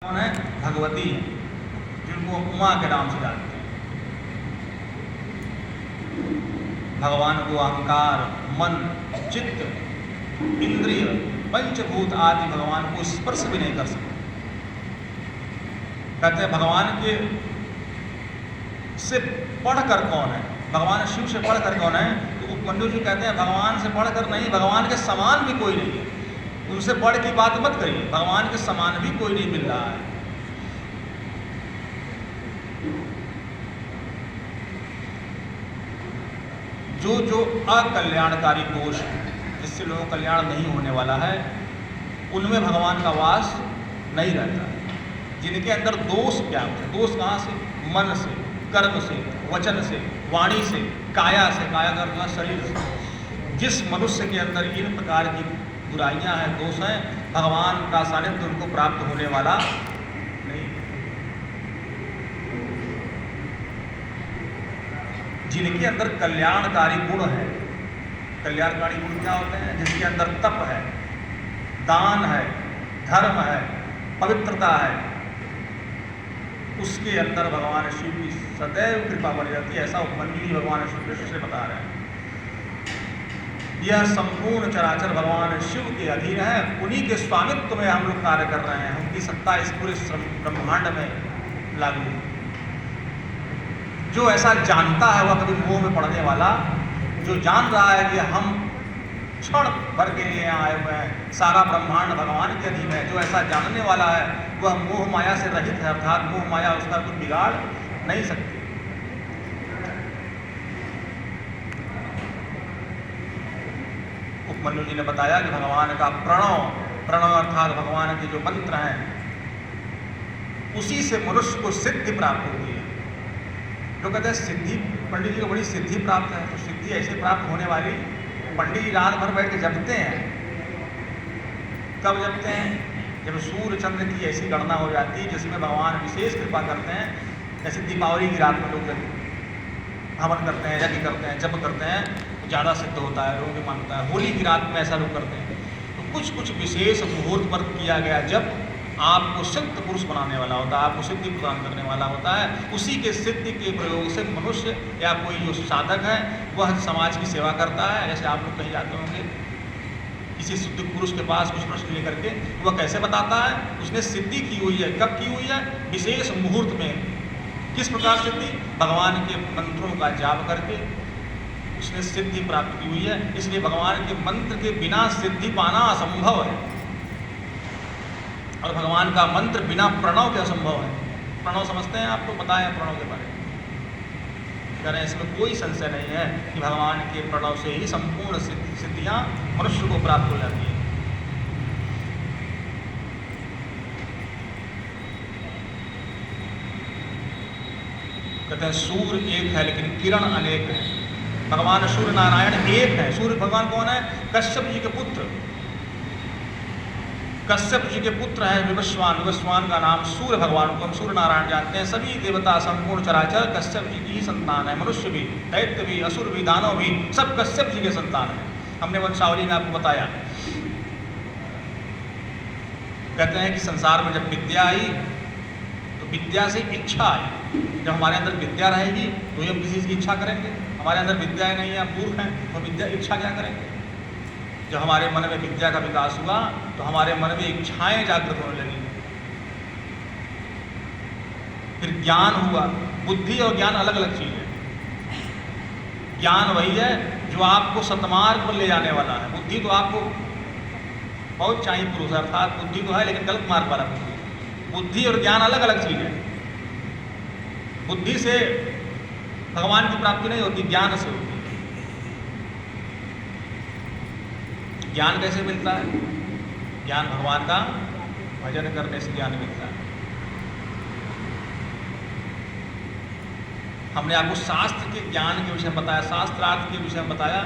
कौन है? भगवती है, जिनको उमा के नाम से जानते हैं। भगवान को अहंकार, मन, चित्त, इंद्रिय, पंचभूत आदि भगवान को स्पर्श भी नहीं कर सकते। कहते हैं भगवान के से पढ़कर कौन है? भगवान शिव से पढ़कर कौन है? तो उपमन्यु जी कहते हैं भगवान से पढ़कर नहीं, भगवान के समान भी कोई नहीं है। उनसे पढ़ की बात मत करिए, भगवान के समान भी कोई नहीं मिल रहा है। जो जो अकल्याणकारी दोष है, जिससे लोगों का कल्याण नहीं होने वाला है, उनमें भगवान का वास नहीं रहता है। जिनके अंदर दोष क्या होते हैं? दोष कहाँ से? मन से, कर्म से, वचन से, वाणी से, काया से, काया का अर्थ है शरीर से। जिस मनुष्य के अंदर इन प्रकार की बुराइयां हैं, दोष हैं, भगवान का सानिध्य उनको प्राप्त होने वाला नहीं। जिनके अंदर कल्याणकारी गुण है, कल्याणकारी गुण क्या होते हैं? जिसके अंदर तप है, दान है, धर्म है, पवित्रता है, उसके अंदर भगवान शिव की सदैव कृपा बनी रहती है। ऐसा उपमन्यु जी भगवान श्री कृष्ण से बता रहे हैं। यह संपूर्ण चराचर भगवान शिव के अधीन है, उन्हीं के स्वामित्व में हम लोग कार्य कर रहे हैं। उनकी सत्ता इस पूरे ब्रह्मांड में लागू है। जो ऐसा जानता है वह कभी मोह में पड़ने वाला, जो जान रहा है कि हम क्षण भर के लिए यहाँ आए हुए हैं, सारा ब्रह्मांड भगवान के अधीन है, जो ऐसा जानने वाला है वह मोह माया से रहित है, अर्थात मोह माया उसका कुछ बिगाड़ नहीं सकती। उपमन्यु जी ने बताया कि भगवान का प्रणव अर्थात भगवान के जो मंत्र हैं, उसी से मनुष्य को सिद्धि प्राप्त होती है। जो कहते हैं सिद्धि, पंडित जी को बड़ी सिद्धि प्राप्त है, तो सिद्धि ऐसे प्राप्त होने वाली, पंडित जी रात भर बैठ के जपते हैं। कब जपते हैं? जब सूर्य चंद्र की ऐसी गणना हो जाती है जिसमें भगवान विशेष कृपा करते हैं। जैसे दीपावली की रात में लोग हवन करते हैं, यज्ञ करते हैं, जप करते हैं, तो ज़्यादा सिद्ध होता है, लोगों की मानता है। होली की रात में ऐसा लोग करते हैं। तो कुछ कुछ विशेष मुहूर्त पर किया गया जब आपको सिद्ध पुरुष बनाने वाला होता है, आपको सिद्धि प्रदान करने वाला होता है। उसी के सिद्धि के प्रयोग से मनुष्य या कोई जो साधक है वह समाज की सेवा करता है। जैसे आप लोग कहीं जाते होंगे किसी सिद्ध पुरुष के पास कुछ प्रश्न लेकर के, वह कैसे बताता है? उसने सिद्धि की हुई है। कब की हुई है? विशेष मुहूर्त में। किस प्रकार सिद्धि? भगवान के मंत्रों का जाप करके उसने सिद्धि प्राप्त की हुई है। इसलिए भगवान के मंत्र के बिना सिद्धि पाना असंभव है, और भगवान का मंत्र बिना प्रणव के असंभव है। प्रणव समझते हैं आप? तो बताएं प्रणव के बारे में। कह रहे हैं इसमें कोई संशय नहीं है कि भगवान के प्रणव से ही संपूर्ण सिद्धियां मनुष्य को प्राप्त हो जाती हैं। कहते हैं सूर्य एक है लेकिन किरण अनेक है। भगवान सूर्य नारायण एक है। सूर्य भगवान कौन है? कश्यप जी के पुत्र। कश्यप जी के पुत्र है विवस्वान। विवस्वान का नाम सूर्य भगवान को हम सूर्य नारायण जानते हैं। सभी देवता संपूर्ण चराचर कश्यप जी की ही संतान है। मनुष्य भी, दैत्य भी, असुर भी, दानव भी, सब कश्यप जी के संतान है। हमने वंशावली में आपको बताया। कहते हैं कि संसार में जब विद्या आई तो विद्या से इच्छा आई। जब हमारे अंदर विद्या रहेगी तो हम किसी चीज़ की इच्छा करेंगे। हमारे अंदर विद्या ही नहीं है, हम मूर्ख हैं, तो विद्या इच्छा क्या करेंगे? जब हमारे मन में विद्या का विकास हुआ तो हमारे मन में इच्छाएं जागृत होने लगी। फिर ज्ञान हुआ। बुद्धि और ज्ञान अलग अलग चीज़ है। ज्ञान वही है जो आपको सतमार्ग पर ले जाने वाला है। बुद्धि तो आपको बहुत चाहिए पुरुष, अर्थात बुद्धि तो है लेकिन गलत मार्ग वाला बुद्धि। बुद्धि और ज्ञान अलग अलग चीज़ है। बुद्धि से भगवान की प्राप्ति नहीं होती, ज्ञान से होती है। ज्ञान कैसे मिलता है? ज्ञान भगवान का भजन करने से ज्ञान मिलता है। हमने आपको शास्त्र के ज्ञान के विषय में बताया, शास्त्रार्थ के विषय में बताया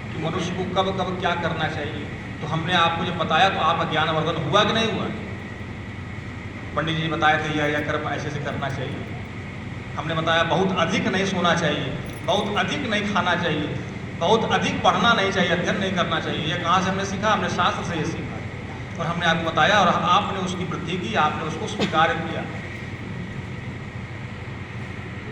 कि मनुष्य को कब कब क्या करना चाहिए। तो हमने आपको जब बताया तो आपका ज्ञानवर्धन हुआ कि नहीं हुआ? पंडित जी बताए थे यह कर्म ऐसे से करना चाहिए। हमने बताया बहुत अधिक नहीं सोना चाहिए, बहुत अधिक नहीं खाना चाहिए, बहुत अधिक पढ़ना नहीं चाहिए, अध्ययन नहीं करना चाहिए। ये कहाँ से हमने सीखा? हमने शास्त्र से ये सीखा। और हमने आपको बताया और आपने उसकी वृद्धि की, आपने उसको स्वीकार किया।